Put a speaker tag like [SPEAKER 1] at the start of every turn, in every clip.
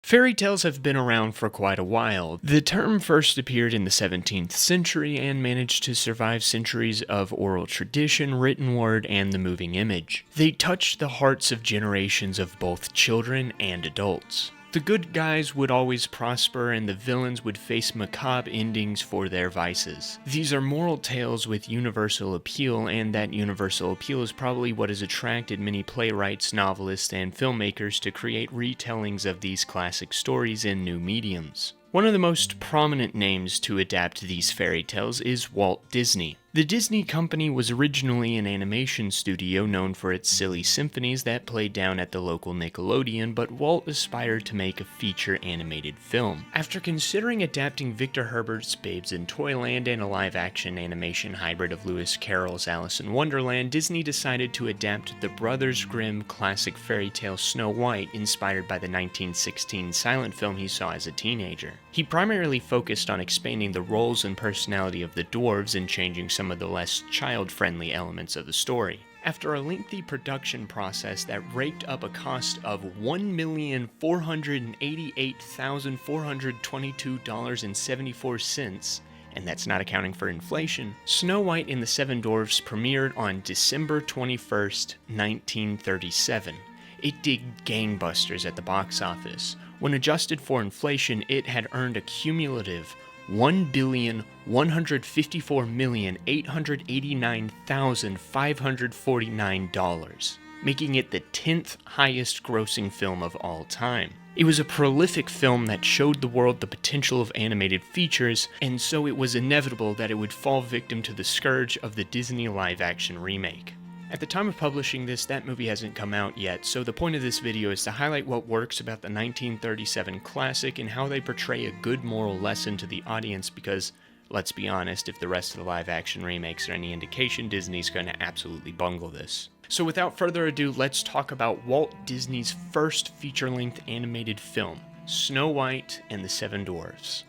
[SPEAKER 1] Fairy tales have been around for quite a while. The term first appeared in the 17th century and managed to survive centuries of oral tradition, written word, and the moving image. They touched the hearts of generations of both children and adults. The good guys would always prosper and the villains would face macabre endings for their vices. These are moral tales with universal appeal, and that universal appeal is probably what has attracted many playwrights, novelists, and filmmakers to create retellings of these classic stories in new mediums. One of the most prominent names to adapt these fairy tales is Walt Disney. The Disney Company was originally an animation studio known for its silly symphonies that played down at the local Nickelodeon, but Walt aspired to make a feature animated film. After considering adapting Victor Herbert's Babes in Toyland and a live-action animation hybrid of Lewis Carroll's Alice in Wonderland, Disney decided to adapt the Brothers Grimm classic fairy tale Snow White, inspired by the 1916 silent film he saw as a teenager. He primarily focused on expanding the roles and personality of the dwarves and changing some of the less child-friendly elements of the story. After a lengthy production process that raked up a cost of $1,488,422.74, and that's not accounting for inflation, Snow White and the Seven Dwarfs premiered on December 21st, 1937. It did gangbusters at the box office. When adjusted for inflation, it had earned a cumulative $1,154,889,549, making it the 10th highest grossing film of all time. It was a prolific film that showed the world the potential of animated features, and so it was inevitable that it would fall victim to the scourge of the Disney live-action remake. At the time of publishing this, that movie hasn't come out yet, so the point of this video is to highlight what works about the 1937 classic and how they portray a good moral lesson to the audience, because, let's be honest, if the rest of the live-action remakes are any indication, Disney's going to absolutely bungle this. So without further ado, let's talk about Walt Disney's first feature-length animated film, Snow White and the Seven Dwarfs.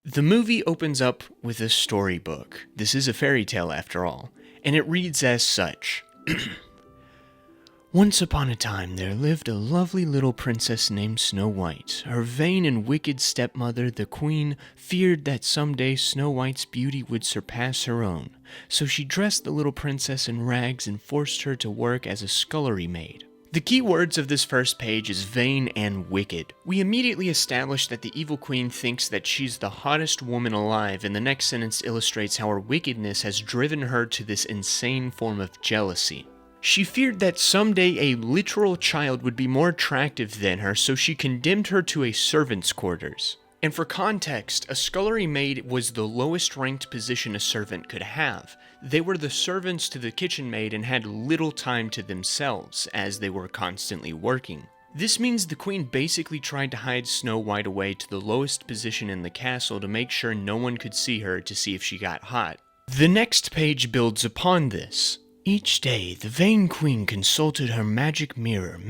[SPEAKER 1] The movie opens up with a storybook. This is a fairy tale after all, and it reads as such. Once upon a time there lived a lovely little princess named Snow White. Her vain and wicked stepmother, the queen, feared that someday Snow White's beauty would surpass her own, so she dressed the little princess in rags and forced her to work as a scullery maid. The key words of this first page is vain and wicked. We immediately establish that the evil queen thinks that she's the hottest woman alive, and the next sentence illustrates how her wickedness has driven her to this insane form of jealousy. She feared that someday a literal child would be more attractive than her, so she condemned her to a servant's quarters. And for context, a scullery maid was the lowest ranked position a servant could have. They were the servants to the kitchen maid and had little time to themselves, as they were constantly working. This means the queen basically tried to hide Snow White away to the lowest position in the castle to make sure no one could see her to see if she got hot. The next page builds upon this. Each day, the vain queen consulted her magic mirror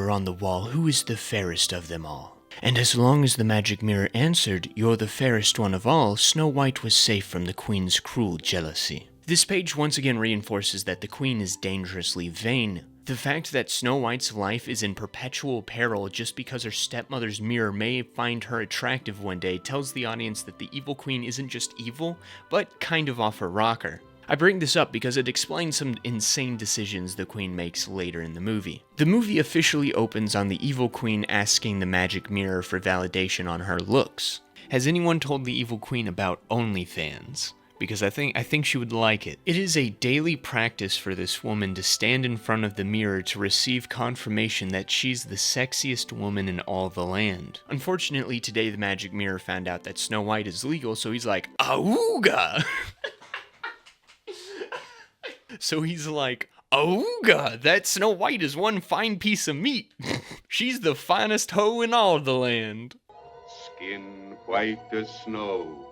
[SPEAKER 1] on the wall, who is the fairest of them all? And as long as the magic mirror answered, "You're the fairest one of all," Snow White was safe from the queen's cruel jealousy. This page once again reinforces that the queen is dangerously vain. The fact that Snow White's life is in perpetual peril just because her stepmother's mirror may find her attractive one day tells the audience that the evil queen isn't just evil, but kind of off her rocker. I bring this up because it explains some insane decisions the queen makes later in the movie. The movie officially opens on the evil queen asking the magic mirror for validation on her looks. Has anyone told the evil queen about OnlyFans? Because I think she would like it. It is a daily practice for this woman to stand in front of the mirror to receive confirmation that she's the sexiest woman in all the land. Unfortunately, today the magic mirror found out that Snow White is legal, so he's like, "Auga!" So he's like, "Auga, that Snow White is one fine piece of meat. She's the finest hoe in all the land."
[SPEAKER 2] Skin white as snow.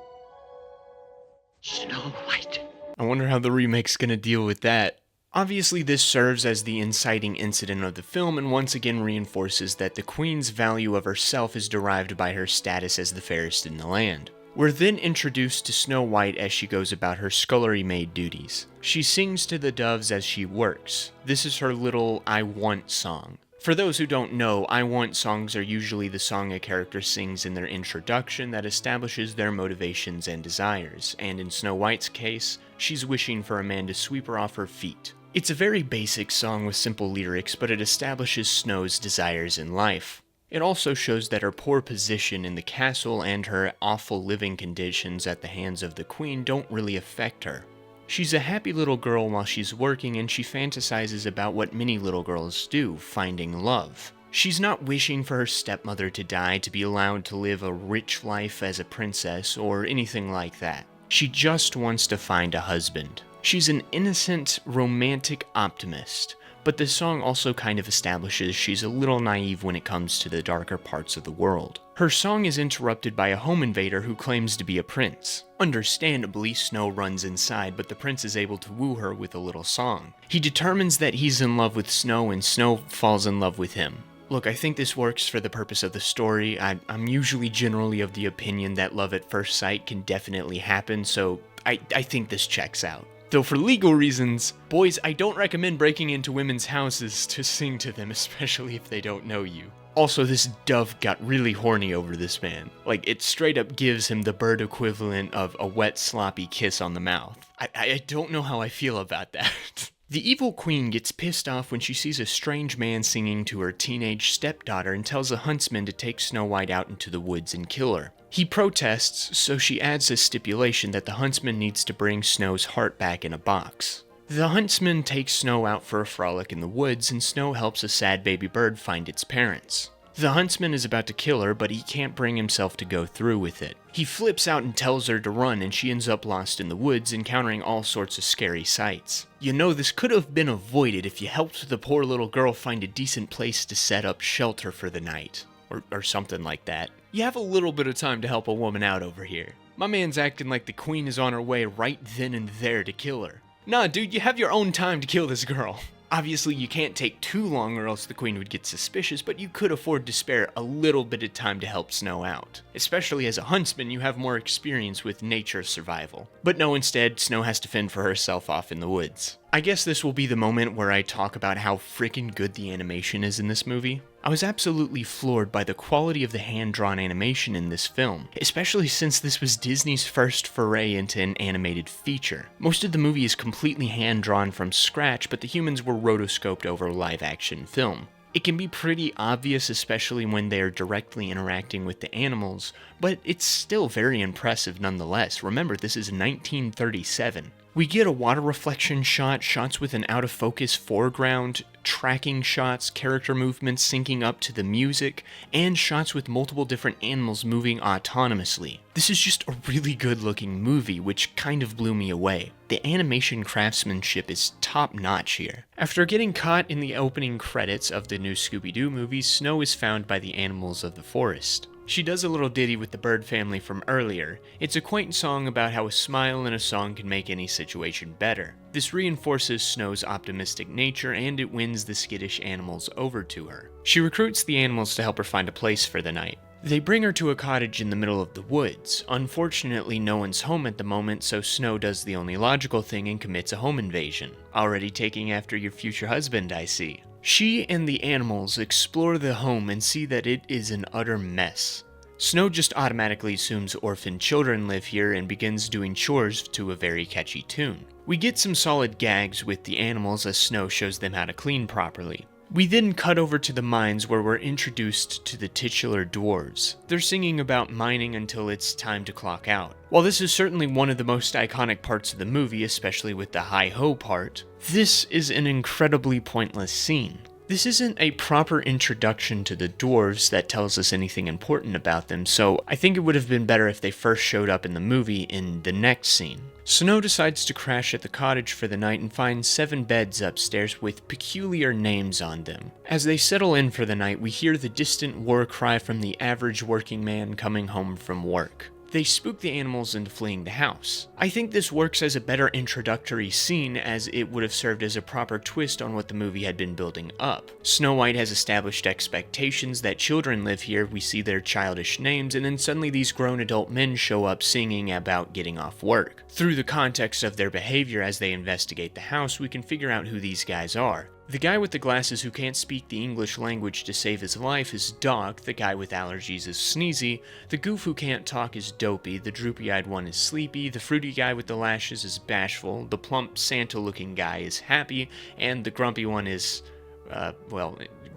[SPEAKER 3] Snow White.
[SPEAKER 1] I wonder how the remake's gonna deal with that. Obviously, this serves as the inciting incident of the film and once again reinforces that the queen's value of herself is derived by her status as the fairest in the land. We're then introduced to Snow White as she goes about her scullery maid duties. She sings to the doves as she works. This is her little I want song. For those who don't know, I want songs are usually the song a character sings in their introduction that establishes their motivations and desires, and in Snow White's case, she's wishing for a man to sweep her off her feet. It's a very basic song with simple lyrics, but it establishes Snow's desires in life. It also shows that her poor position in the castle and her awful living conditions at the hands of the queen don't really affect her. She's a happy little girl while she's working, and she fantasizes about what many little girls do, finding love. She's not wishing for her stepmother to die to be allowed to live a rich life as a princess or anything like that. She just wants to find a husband. She's an innocent, romantic optimist. But this song also kind of establishes she's a little naive when it comes to the darker parts of the world. Her song is interrupted by a home invader who claims to be a prince. Understandably, Snow runs inside, but the prince is able to woo her with a little song. He determines that he's in love with Snow, and Snow falls in love with him. Look, I think this works for the purpose of the story. I'm usually generally of the opinion that love at first sight can definitely happen, so I think this checks out. Though for legal reasons, boys, I don't recommend breaking into women's houses to sing to them, especially if they don't know you. Also, this dove got really horny over this man. Like, it straight up gives him the bird equivalent of a wet, sloppy kiss on the mouth. I don't know how I feel about that. The evil queen gets pissed off when she sees a strange man singing to her teenage stepdaughter and tells the huntsman to take Snow White out into the woods and kill her. He protests, so she adds a stipulation that the huntsman needs to bring Snow's heart back in a box. The huntsman takes Snow out for a frolic in the woods, and Snow helps a sad baby bird find its parents. The huntsman is about to kill her, but he can't bring himself to go through with it. He flips out and tells her to run, and she ends up lost in the woods, encountering all sorts of scary sights. You know, this could have been avoided if you helped the poor little girl find a decent place to set up shelter for the night. Or something like that. You have a little bit of time to help a woman out over here. My man's acting like the queen is on her way right then and there to kill her. Nah, dude, you have your own time to kill this girl. Obviously, you can't take too long or else the queen would get suspicious, but you could afford to spare a little bit of time to help Snow out. Especially as a huntsman, you have more experience with nature survival. But no, instead, Snow has to fend for herself off in the woods. I guess this will be the moment where I talk about how freaking good the animation is in this movie. I was absolutely floored by the quality of the hand-drawn animation in this film, especially since this was Disney's first foray into an animated feature. Most of the movie is completely hand-drawn from scratch, but the humans were rotoscoped over live-action film. It can be pretty obvious, especially when they're directly interacting with the animals, but it's still very impressive nonetheless. Remember, this is 1937. We get a water reflection shot, shots with an out-of-focus foreground, tracking shots, character movements syncing up to the music, and shots with multiple different animals moving autonomously. This is just a really good-looking movie, which kind of blew me away. The animation craftsmanship is top-notch here. After getting caught in the opening credits of the new Scooby-Doo movie, Snow is found by the animals of the forest. She does a little ditty with the bird family from earlier. It's a quaint song about how a smile in a song can make any situation better. This reinforces Snow's optimistic nature, and it wins the skittish animals over to her. She recruits the animals to help her find a place for the night. They bring her to a cottage in the middle of the woods. Unfortunately, no one's home at the moment, so Snow does the only logical thing and commits a home invasion. Already taking after your future husband, I see. She and the animals explore the home and see that it is an utter mess. Snow just automatically assumes orphan children live here and begins doing chores to a very catchy tune. We get some solid gags with the animals as Snow shows them how to clean properly. We then cut over to the mines where we're introduced to the titular dwarves. They're singing about mining until it's time to clock out. While this is certainly one of the most iconic parts of the movie, especially with the hi-ho part, this is an incredibly pointless scene. This isn't a proper introduction to the dwarves that tells us anything important about them, so I think it would have been better if they first showed up in the movie in the next scene. Snow decides to crash at the cottage for the night and finds 7 beds upstairs with peculiar names on them. As they settle in for the night, we hear the distant war cry from the average working man coming home from work. They spook the animals into fleeing the house. I think this works as a better introductory scene, as it would have served as a proper twist on what the movie had been building up. Snow White has established expectations that children live here, we see their childish names, and then suddenly these grown adult men show up singing about getting off work. Through the context of their behavior as they investigate the house, we can figure out who these guys are. The guy with the glasses who can't speak the English language to save his life is Doc, the guy with allergies is Sneezy, the goof who can't talk is Dopey, the droopy-eyed one is Sleepy, the fruity guy with the lashes is Bashful, the plump Santa-looking guy is Happy, and the grumpy one is,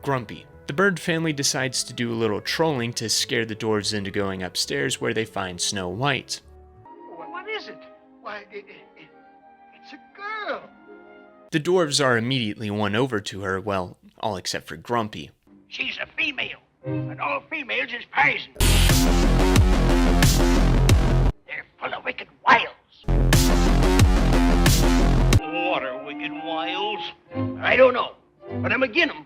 [SPEAKER 1] grumpy. The Bird family decides to do a little trolling to scare the dwarves into going upstairs, where they find Snow White.
[SPEAKER 3] What is it? Why, it's a girl.
[SPEAKER 1] The dwarves are immediately won over to her, well, all except for Grumpy.
[SPEAKER 3] She's a female, and all females is poison. They're full of wicked wiles.
[SPEAKER 4] What are wicked wiles?
[SPEAKER 3] I don't know, but I'm agin 'em.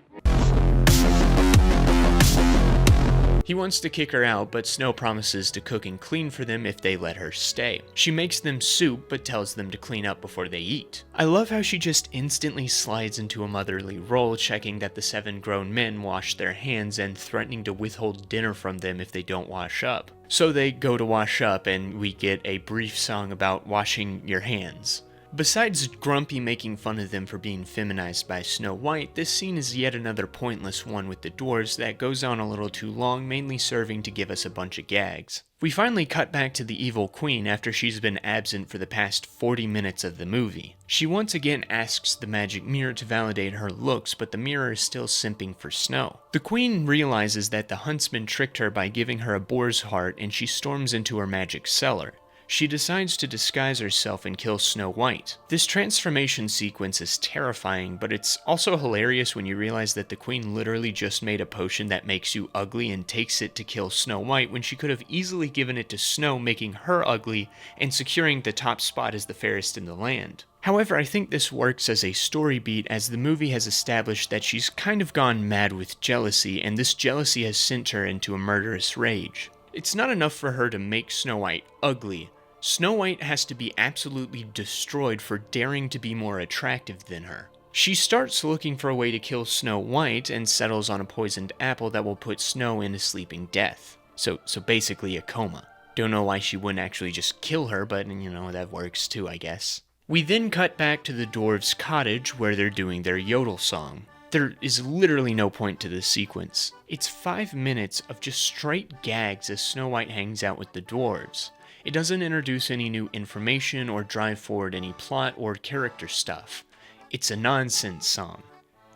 [SPEAKER 1] He wants to kick her out, but Snow promises to cook and clean for them if they let her stay. She makes them soup, but tells them to clean up before they eat. I love how she just instantly slides into a motherly role, checking that the 7 grown men wash their hands and threatening to withhold dinner from them if they don't wash up. So they go to wash up, and we get a brief song about washing your hands. Besides Grumpy making fun of them for being feminized by Snow White, this scene is yet another pointless one with the dwarves that goes on a little too long, mainly serving to give us a bunch of gags. We finally cut back to the evil queen after she's been absent for the past 40 minutes of the movie. She once again asks the magic mirror to validate her looks, but the mirror is still simping for Snow. The queen realizes that the Huntsman tricked her by giving her a boar's heart, and she storms into her magic cellar. She decides to disguise herself and kill Snow White. This transformation sequence is terrifying, but it's also hilarious when you realize that the queen literally just made a potion that makes you ugly and takes it to kill Snow White when she could have easily given it to Snow, making her ugly and securing the top spot as the fairest in the land. However, I think this works as a story beat, as the movie has established that she's kind of gone mad with jealousy, and this jealousy has sent her into a murderous rage. It's not enough for her to make Snow White ugly. Snow White has to be absolutely destroyed for daring to be more attractive than her. She starts looking for a way to kill Snow White and settles on a poisoned apple that will put Snow in a sleeping death. So basically a coma. Don't know why she wouldn't actually just kill her, but that works too, I guess. We then cut back to the dwarves' cottage where they're doing their yodel song. There is literally no point to this sequence. It's 5 minutes of just straight gags as Snow White hangs out with the dwarves. It doesn't introduce any new information or drive forward any plot or character stuff. It's a nonsense song.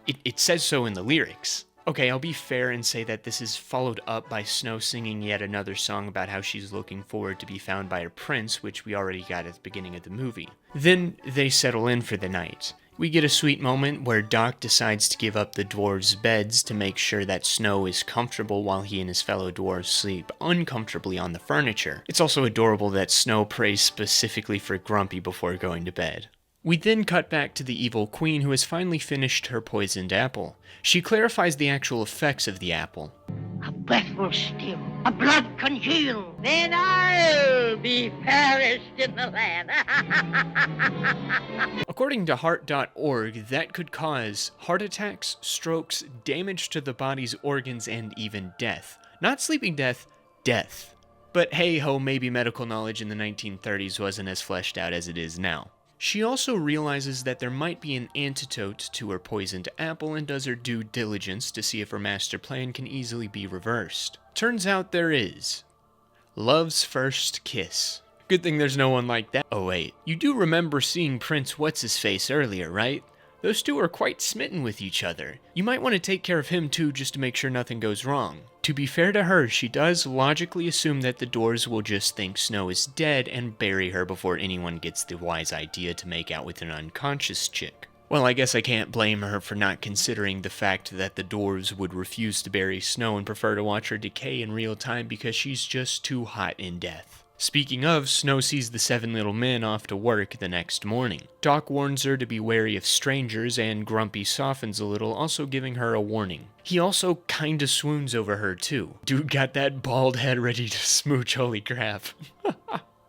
[SPEAKER 1] It says so in the lyrics. Okay, I'll be fair and say that this is followed up by Snow singing yet another song about how she's looking forward to be found by a prince, which we already got at the beginning of the movie. Then they settle in for the night. We get a sweet moment where Doc decides to give up the dwarves' beds to make sure that Snow is comfortable while he and his fellow dwarves sleep uncomfortably on the furniture. It's also adorable that Snow prays specifically for Grumpy before going to bed. We then cut back to the evil queen who has finally finished her poisoned apple. She clarifies the actual effects of the apple.
[SPEAKER 3] A breath will still, a blood congeal. Then I'll be fairest in the land.
[SPEAKER 1] According to heart.org, that could cause heart attacks, strokes, damage to the body's organs, and even death. Not sleeping death, death. But hey ho, maybe medical knowledge in the 1930s wasn't as fleshed out as it is now. She also realizes that there might be an antidote to her poisoned apple and does her due diligence to see if her master plan can easily be reversed. Turns out there is. Love's first kiss. Good thing there's no one like that. Oh wait, you do remember seeing Prince What's-His-Face earlier, right? Those two are quite smitten with each other. You might want to take care of him too, just to make sure nothing goes wrong. To be fair to her, she does logically assume that the dwarves will just think Snow is dead and bury her before anyone gets the wise idea to make out with an unconscious chick. Well, I guess I can't blame her for not considering the fact that the dwarves would refuse to bury Snow and prefer to watch her decay in real time because she's just too hot in death. Speaking of, Snow sees the 7 little men off to work the next morning. Doc warns her to be wary of strangers, and Grumpy softens a little, also giving her a warning. He also kinda swoons over her too. Dude got that bald head ready to smooch, holy crap.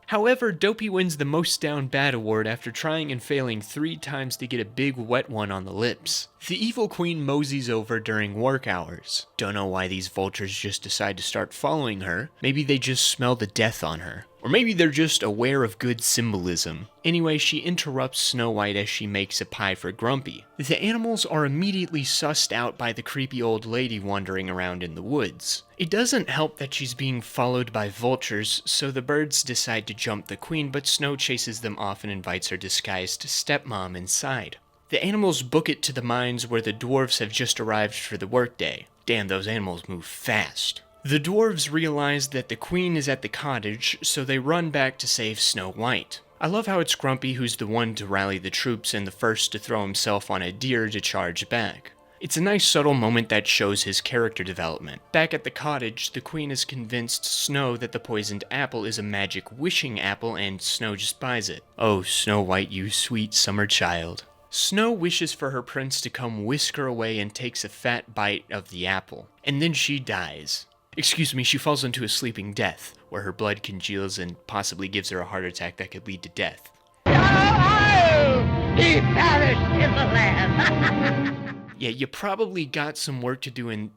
[SPEAKER 1] However, Dopey wins the Most Down Bad award after trying and failing 3 times to get a big wet one on the lips. The evil queen moseys over during work hours. Don't know why these vultures just decide to start following her. Maybe they just smell the death on her. Or maybe they're just aware of good symbolism. Anyway, she interrupts Snow White as she makes a pie for Grumpy. The animals are immediately sussed out by the creepy old lady wandering around in the woods. It doesn't help that she's being followed by vultures, so the birds decide to jump the queen, but Snow chases them off and invites her disguised stepmom inside. The animals book it to the mines where the dwarves have just arrived for the workday. Damn, those animals move fast. The dwarves realize that the queen is at the cottage, so they run back to save Snow White. I love how it's Grumpy who's the one to rally the troops and the first to throw himself on a deer to charge back. It's a nice subtle moment that shows his character development. Back at the cottage, the queen has convinced Snow that the poisoned apple is a magic wishing apple and Snow just buys it. Oh, Snow White, you sweet summer child. Snow wishes for her prince to come whisk her away and takes a fat bite of the apple. And then she dies. Excuse me, she falls into a sleeping death, where her blood congeals and possibly gives her a heart attack that could lead to death.
[SPEAKER 3] I'll be perished in the land.
[SPEAKER 1] Yeah, you probably got some work to do in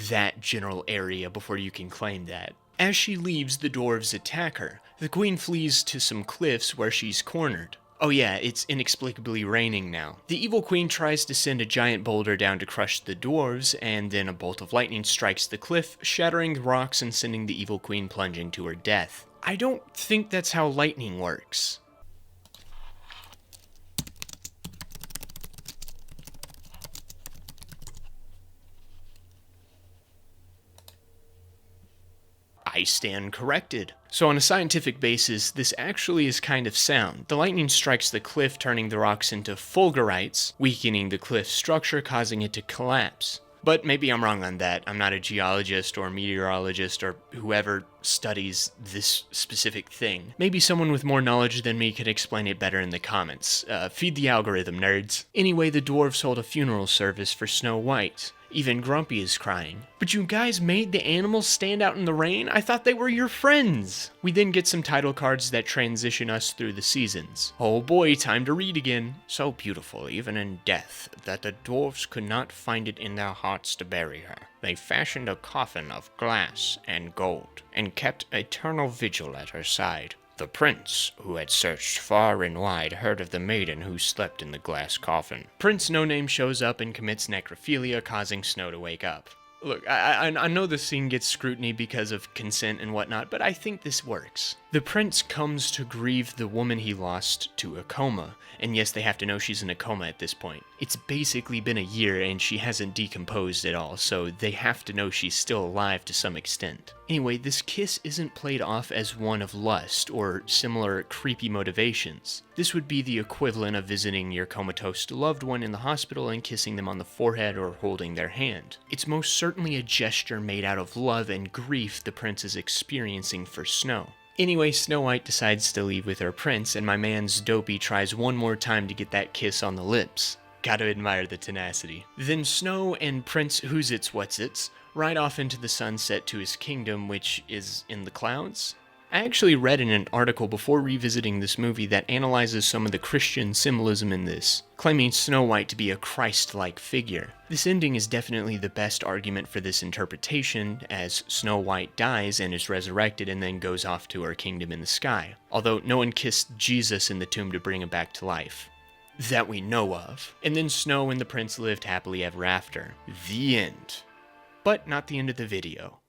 [SPEAKER 1] that general area before you can claim that. As she leaves, the dwarves attack her. The queen flees to some cliffs where she's cornered. Oh yeah, it's inexplicably raining now. The evil queen tries to send a giant boulder down to crush the dwarves, and then a bolt of lightning strikes the cliff, shattering the rocks and sending the evil queen plunging to her death. I don't think that's how lightning works. I stand corrected. So on a scientific basis, this actually is kind of sound. The lightning strikes the cliff, turning the rocks into fulgurites, weakening the cliff's structure, causing it to collapse. But maybe I'm wrong on that. I'm not a geologist or meteorologist or whoever studies this specific thing. Maybe someone with more knowledge than me could explain it better in the comments. Feed the algorithm, nerds. Anyway, the dwarves hold a funeral service for Snow White. Even Grumpy is crying. But you guys made the animals stand out in the rain? I thought they were your friends. We then get some title cards that transition us through the seasons. Oh boy, time to read again. So beautiful, even in death, that the dwarves could not find it in their hearts to bury her. They fashioned a coffin of glass and gold, and kept eternal vigil at her side. The prince, who had searched far and wide, heard of the maiden who slept in the glass coffin. Prince No Name shows up and commits necrophilia, causing Snow to wake up. Look, I know the scene gets scrutiny because of consent and whatnot, but I think this works. The prince comes to grieve the woman he lost to a coma, and yes, they have to know she's in a coma at this point. It's basically been a year and she hasn't decomposed at all, so they have to know she's still alive to some extent. Anyway, this kiss isn't played off as one of lust or similar creepy motivations. This would be the equivalent of visiting your comatose loved one in the hospital and kissing them on the forehead or holding their hand. It's most certainly a gesture made out of love and grief the prince is experiencing for Snow. Anyway, Snow White decides to leave with her prince, and my man's Dopey tries one more time to get that kiss on the lips. Gotta admire the tenacity. Then Snow and Prince Who's-Its-What's-Its ride off into the sunset to his kingdom, which is in the clouds. I actually read in an article before revisiting this movie that analyzes some of the Christian symbolism in this, claiming Snow White to be a Christ-like figure. This ending is definitely the best argument for this interpretation, as Snow White dies and is resurrected and then goes off to her kingdom in the sky, although no one kissed Jesus in the tomb to bring him back to life. That we know of. And then Snow and the prince lived happily ever after. The end. But not the end of the video.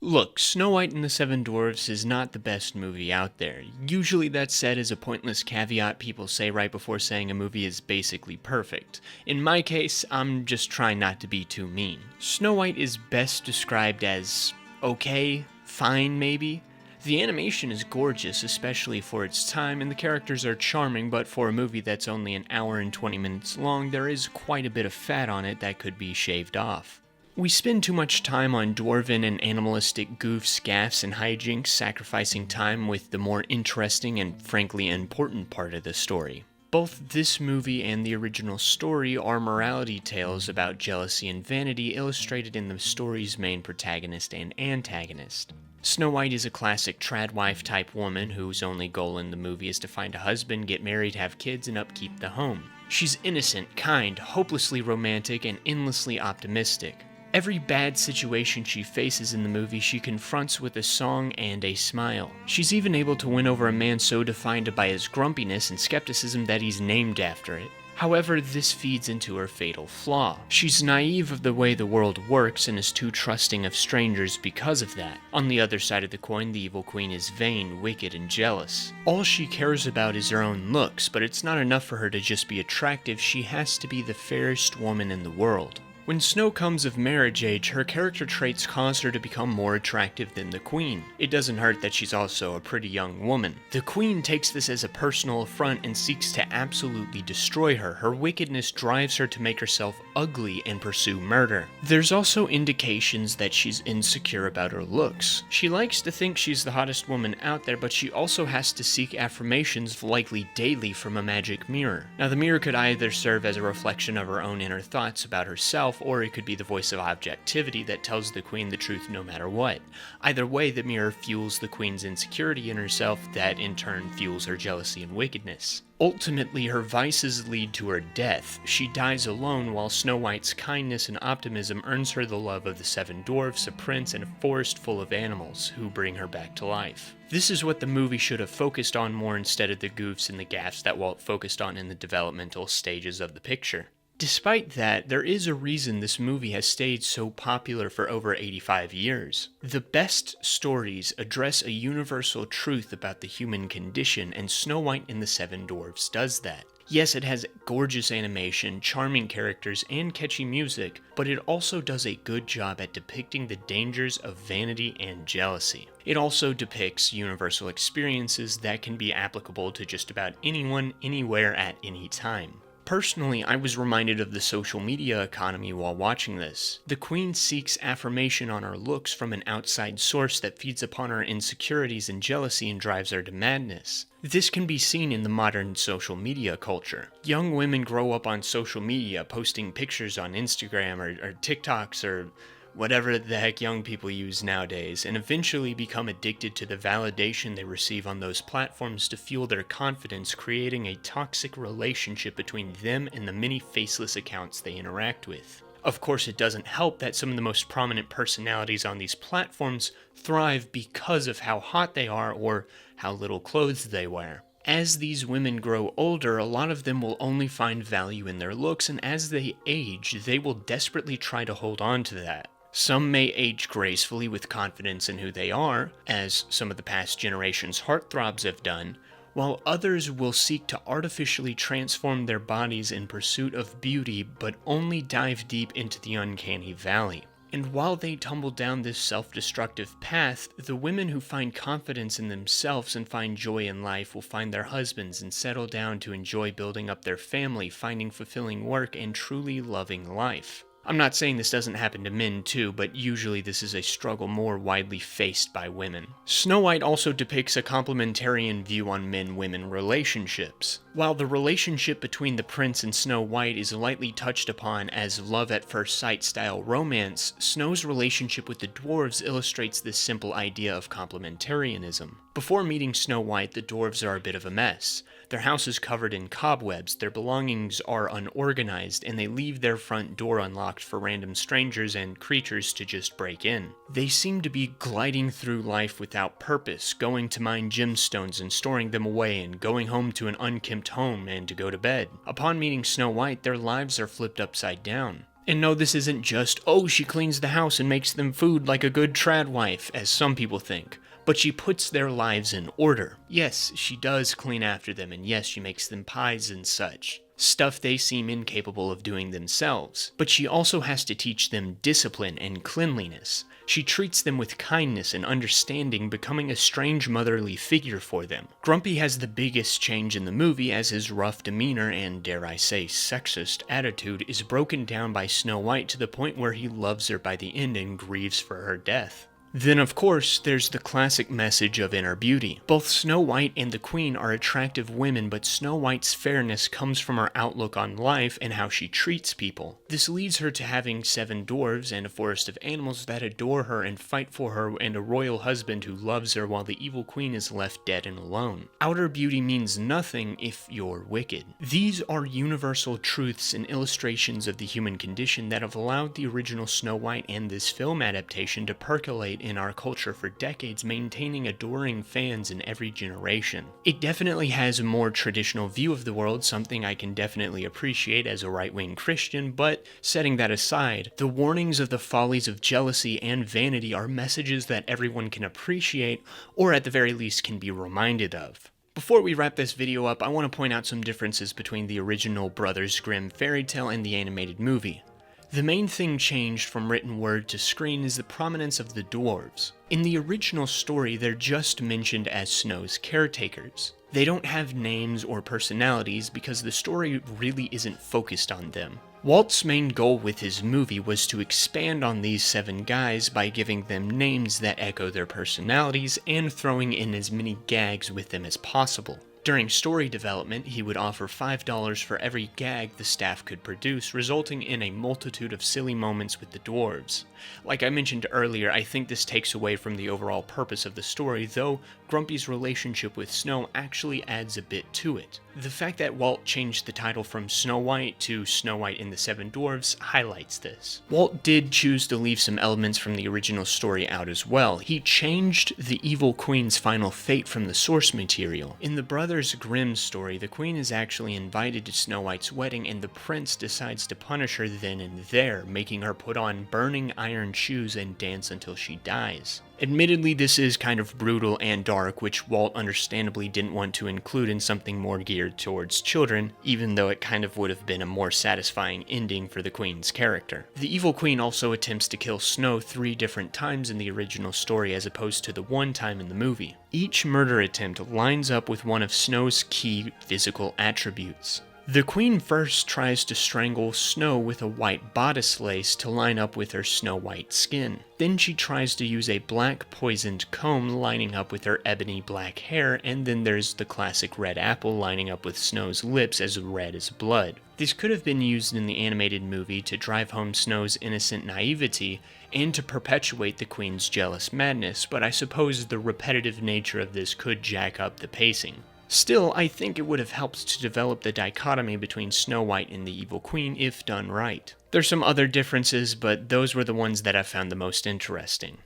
[SPEAKER 1] Look, Snow White and the Seven Dwarfs is not the best movie out there. Usually that's said as a pointless caveat people say right before saying a movie is basically perfect. In my case, I'm just trying not to be too mean. Snow White is best described as okay, fine maybe. The animation is gorgeous, especially for its time, and the characters are charming, but for a movie that's only an hour and 20 minutes long, there is quite a bit of fat on it that could be shaved off. We spend too much time on dwarven and animalistic goofs, gaffes, and hijinks, sacrificing time with the more interesting and frankly important part of the story. Both this movie and the original story are morality tales about jealousy and vanity illustrated in the story's main protagonist and antagonist. Snow White is a classic tradwife type woman whose only goal in the movie is to find a husband, get married, have kids, and upkeep the home. She's innocent, kind, hopelessly romantic, and endlessly optimistic. Every bad situation she faces in the movie she confronts with a song and a smile. She's even able to win over a man so defined by his grumpiness and skepticism that he's named after it. However, this feeds into her fatal flaw. She's naive of the way the world works and is too trusting of strangers because of that. On the other side of the coin, the evil queen is vain, wicked, and jealous. All she cares about is her own looks, but it's not enough for her to just be attractive, she has to be the fairest woman in the world. When Snow comes of marriage age, her character traits cause her to become more attractive than the queen. It doesn't hurt that she's also a pretty young woman. The queen takes this as a personal affront and seeks to absolutely destroy her. Her wickedness drives her to make herself ugly and pursue murder. There's also indications that she's insecure about her looks. She likes to think she's the hottest woman out there, but she also has to seek affirmations, likely daily, from a magic mirror. Now, the mirror could either serve as a reflection of her own inner thoughts about herself, or it could be the voice of objectivity that tells the queen the truth no matter what. Either way, the mirror fuels the queen's insecurity in herself, that in turn fuels her jealousy and wickedness. Ultimately, her vices lead to her death. She dies alone, while Snow White's kindness and optimism earns her the love of the 7 dwarfs, a prince, and a forest full of animals who bring her back to life. This is what the movie should have focused on more instead of the goofs and the gaffes that Walt focused on in the developmental stages of the picture. Despite that, there is a reason this movie has stayed so popular for over 85 years. The best stories address a universal truth about the human condition, and Snow White and the 7 Dwarfs does that. Yes, it has gorgeous animation, charming characters, and catchy music, but it also does a good job at depicting the dangers of vanity and jealousy. It also depicts universal experiences that can be applicable to just about anyone, anywhere, at any time. Personally, I was reminded of the social media economy while watching this. The queen seeks affirmation on her looks from an outside source that feeds upon her insecurities and jealousy and drives her to madness. This can be seen in the modern social media culture. Young women grow up on social media, posting pictures on Instagram or TikToks or whatever the heck young people use nowadays, and eventually become addicted to the validation they receive on those platforms to fuel their confidence, creating a toxic relationship between them and the many faceless accounts they interact with. Of course, it doesn't help that some of the most prominent personalities on these platforms thrive because of how hot they are or how little clothes they wear. As these women grow older, a lot of them will only find value in their looks, and as they age, they will desperately try to hold on to that. Some may age gracefully with confidence in who they are, as some of the past generation's heartthrobs have done, while others will seek to artificially transform their bodies in pursuit of beauty, but only dive deep into the uncanny valley. And while they tumble down this self-destructive path, the women who find confidence in themselves and find joy in life will find their husbands and settle down to enjoy building up their family, finding fulfilling work, and truly loving life. I'm not saying this doesn't happen to men too, but usually this is a struggle more widely faced by women. Snow White also depicts a complementarian view on men-women relationships. While the relationship between the prince and Snow White is lightly touched upon as love-at-first-sight style romance, Snow's relationship with the dwarves illustrates this simple idea of complementarianism. Before meeting Snow White, the dwarves are a bit of a mess. Their house is covered in cobwebs, their belongings are unorganized, and they leave their front door unlocked for random strangers and creatures to just break in. They seem to be gliding through life without purpose, going to mine gemstones and storing them away, and going home to an unkempt home and to go to bed. Upon meeting Snow White, their lives are flipped upside down. And no, this isn't just, oh, she cleans the house and makes them food like a good trad wife, as some people think. But she puts their lives in order. Yes, she does clean after them, and yes, she makes them pies and such. Stuff they seem incapable of doing themselves. But she also has to teach them discipline and cleanliness. She treats them with kindness and understanding, becoming a strange motherly figure for them. Grumpy has the biggest change in the movie, as his rough demeanor and, dare I say, sexist attitude is broken down by Snow White to the point where he loves her by the end and grieves for her death. Then of course, there's the classic message of inner beauty. Both Snow White and the Queen are attractive women, but Snow White's fairness comes from her outlook on life and how she treats people. This leads her to having 7 dwarves and a forest of animals that adore her and fight for her, and a royal husband who loves her while the evil queen is left dead and alone. Outer beauty means nothing if you're wicked. These are universal truths and illustrations of the human condition that have allowed the original Snow White and this film adaptation to percolate in our culture for decades, maintaining adoring fans in every generation. It definitely has a more traditional view of the world, something I can definitely appreciate as a right-wing Christian, but setting that aside, the warnings of the follies of jealousy and vanity are messages that everyone can appreciate, or at the very least can be reminded of. Before we wrap this video up, I want to point out some differences between the original Brothers Grimm fairy tale and the animated movie. The main thing changed from written word to screen is the prominence of the dwarves. In the original story, they're just mentioned as Snow's caretakers. They don't have names or personalities because the story really isn't focused on them. Walt's main goal with his movie was to expand on these 7 guys by giving them names that echo their personalities and throwing in as many gags with them as possible. During story development, he would offer $5 for every gag the staff could produce, resulting in a multitude of silly moments with the dwarves. Like I mentioned earlier, I think this takes away from the overall purpose of the story, though Grumpy's relationship with Snow actually adds a bit to it. The fact that Walt changed the title from Snow White to Snow White and the 7 Dwarfs highlights this. Walt did choose to leave some elements from the original story out as well. He changed the evil queen's final fate from the source material. In the Brothers Grimm story, the queen is actually invited to Snow White's wedding, and the prince decides to punish her then and there, making her put on burning iron shoes and dance until she dies. Admittedly, this is kind of brutal and dark, which Walt understandably didn't want to include in something more geared towards children, even though it kind of would have been a more satisfying ending for the queen's character. The evil queen also attempts to kill Snow 3 different times in the original story as opposed to the 1 time in the movie. Each murder attempt lines up with one of Snow's key physical attributes. The queen first tries to strangle Snow with a white bodice lace to line up with her snow white skin. Then she tries to use a black poisoned comb lining up with her ebony black hair, and then there's the classic red apple lining up with Snow's lips as red as blood. This could have been used in the animated movie to drive home Snow's innocent naivety and to perpetuate the queen's jealous madness, but I suppose the repetitive nature of this could jack up the pacing. Still, I think it would have helped to develop the dichotomy between Snow White and the evil queen if done right. There's some other differences, but those were the ones that I found the most interesting.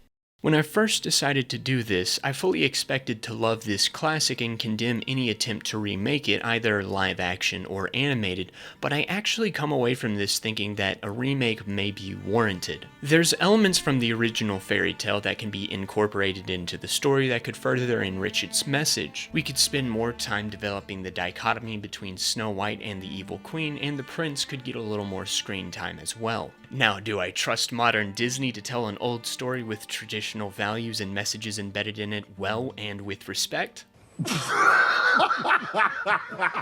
[SPEAKER 1] When I first decided to do this, I fully expected to love this classic and condemn any attempt to remake it, either live action or animated, but I actually come away from this thinking that a remake may be warranted. There's elements from the original fairy tale that can be incorporated into the story that could further enrich its message. We could spend more time developing the dichotomy between Snow White and the evil queen, and the prince could get a little more screen time as well. Now, do I trust modern Disney to tell an old story with traditional values and messages embedded in it well and with respect?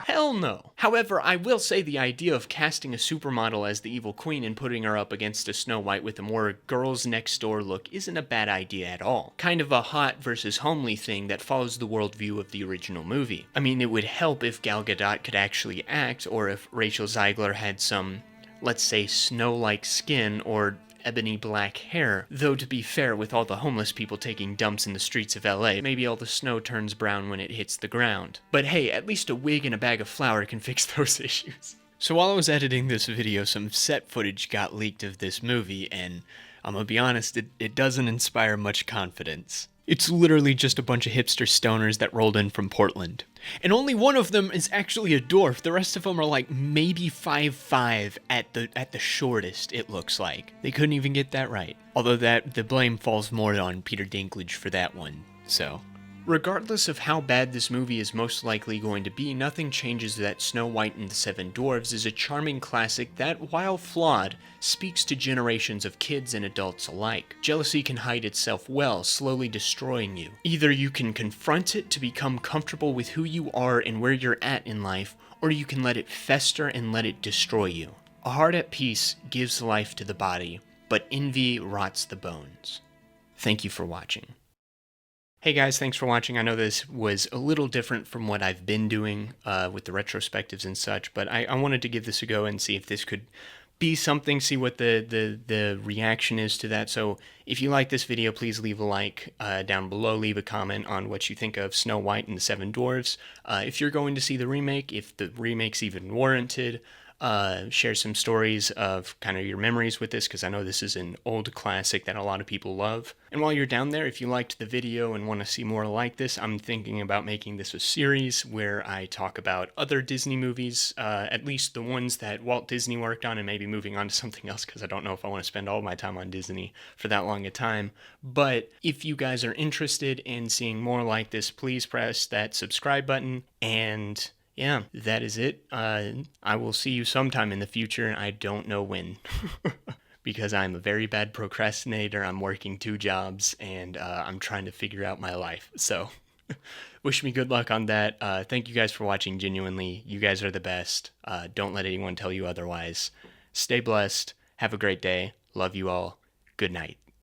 [SPEAKER 1] Hell no. However, I will say the idea of casting a supermodel as the evil queen and putting her up against a Snow White with a more girls next door look isn't a bad idea at all. Kind of a hot versus homely thing that follows the worldview of the original movie. I mean, it would help if Gal Gadot could actually act, or if Rachel Zegler had some, let's say, snow-like skin or ebony black hair, though to be fair, with all the homeless people taking dumps in the streets of LA, maybe all the snow turns brown when it hits the ground. But hey, at least a wig and a bag of flour can fix those issues. So while I was editing this video, some set footage got leaked of this movie, and I'm gonna be honest, it doesn't inspire much confidence. It's literally just a bunch of hipster stoners that rolled in from Portland. And only one of them is actually a dwarf. The rest of them are like maybe 5'5" at the shortest, it looks like. They couldn't even get that right. Although the blame falls more on Peter Dinklage for that one, so. Regardless of how bad this movie is most likely going to be, nothing changes that Snow White and the 7 Dwarves is a charming classic that, while flawed, speaks to generations of kids and adults alike. Jealousy can hide itself well, slowly destroying you. Either you can confront it to become comfortable with who you are and where you're at in life, or you can let it fester and let it destroy you. A heart at peace gives life to the body, but envy rots the bones. Thank you for watching. Hey guys, thanks for watching. I know this was a little different from what I've been doing with the retrospectives and such, but I wanted to give this a go and see if this could be something, see what the reaction is to that. So if you like this video, please leave a like down below, leave a comment on what you think of Snow White and the Seven Dwarves. If you're going to see the remake, if the remake's even warranted, share some stories of kind of your memories with this, because I know this is an old classic that a lot of people love. And while you're down there, if you liked the video and want to see more like this, I'm thinking about making this a series where I talk about other Disney movies, at least the ones that Walt Disney worked on, and maybe moving on to something else, because I don't know if I want to spend all my time on Disney for that long a time. But if you guys are interested in seeing more like this, please press that subscribe button. And yeah, that is it. I will see you sometime in the future, and I don't know when. Because I'm a very bad procrastinator. I'm working 2 jobs, and I'm trying to figure out my life. So, wish me good luck on that. Thank you guys for watching, genuinely. You guys are the best. Don't let anyone tell you otherwise. Stay blessed. Have a great day. Love you all. Good night.